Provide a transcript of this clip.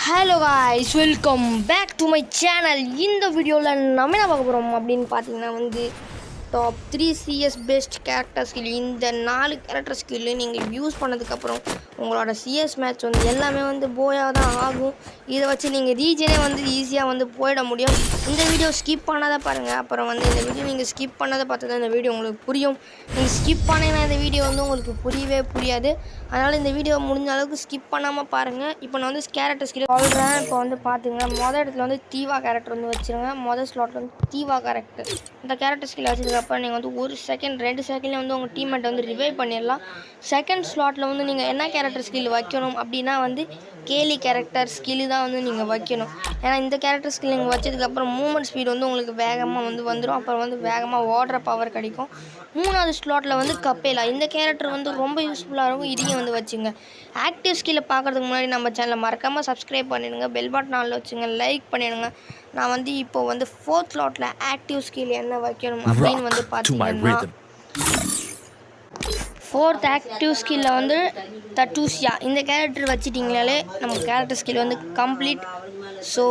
Hello guys, welcome back to my channel. இந்த வீடியோவில் நம்ம என்ன பார்க்க போகிறோம் அப்படின்னு பார்த்தீங்கன்னா top 3 CS best character skill. இந்த 4 கேரக்டர் ஸ்கில்லு நீங்கள் யூஸ் பண்ணதுக்கப்புறம் உங்களோட CS மேட்ச் எல்லாமே போயாக தான் ஆகும். இதை வச்சு நீங்கள் ரீஜனே ஈஸியாக போயிட முடியும். இந்த வீடியோ ஸ்கிப் பண்ணாத பாருங்கள். அப்புறம் இந்த வீடியோ நீங்கள் ஸ்கிப் பண்ணாத பார்த்தா தான் இந்த வீடியோ உங்களுக்கு புரியும். நீங்கள் ஸ்கிப் பண்ணிங்கன்னா இந்த வீடியோ உங்களுக்கு புரியவே புரியாது. அதனால் இந்த வீடியோ முடிஞ்ச அளவுக்கு ஸ்கிப் பண்ணாமல் பாருங்கள். இப்போ நான் கேரக்டர் ஸ்கில் சொல்கிறேன். இப்போ பார்த்துங்க, மொதல் இடத்துல தீவா கேரக்டர் வச்சுருங்க. மொதல் ஸ்லாட்டில் தீவா கேரக்டர். இந்த கேரக்டர் ஸ்கில் வச்சதுக்கப்புறம் நீங்கள் 1 செகண்ட் 2 செகண்ட்லேயே உங்கள் டீம்மேட்டை ரிவைவ் பண்ணிடலாம். செகண்ட் ஸ்லாட்டில் நீங்கள் என்ன கேரக்டர் ஸ்கில் வைக்கணும் அப்படின்னா கேலி கேரக்டர் ஸ்கில்லு தான் நீங்கள் வைக்கணும். ஏன்னா இந்த கேரக்டர் ஸ்கில் நீங்கள் வச்சதுக்கப்புறம் மூவ்மெண்ட் ஸ்பீடு உங்களுக்கு வேகமாக வந்துடும். அப்புறம் வேகமாக ஓடுற பவர் கிடைக்கும். 3வது ஸ்லாட்டில் கப்பேலா. இந்த கேரக்டர் ரொம்ப யூஸ்ஃபுல்லாக இருக்கும். இதையும் வச்சுங்க. ஆக்டிவ் ஸ்கில்லை பார்க்குறதுக்கு முன்னாடி நம்ம சேனலை மறக்காமல் சப்ஸ்கிரைப் பண்ணிடுங்க. பெல் பட்டன் ஆன்ல வச்சுங்க. லைக் பண்ணிடுங்க. நான் இப்போ 4th ஸ்லாட்டில் ஆக்டிவ் ஸ்கில் என்ன வைக்கணும் அப்படின்னு பார்த்தீங்கன்னா 4th ஆக்டிவ் ஸ்கில்ல தட்டூசியா. இந்த கேரக்டர் வச்சிட்டிங்கனாலே நம்ம கேரக்டர் ஸ்கில் கம்ப்ளீட். ஸோ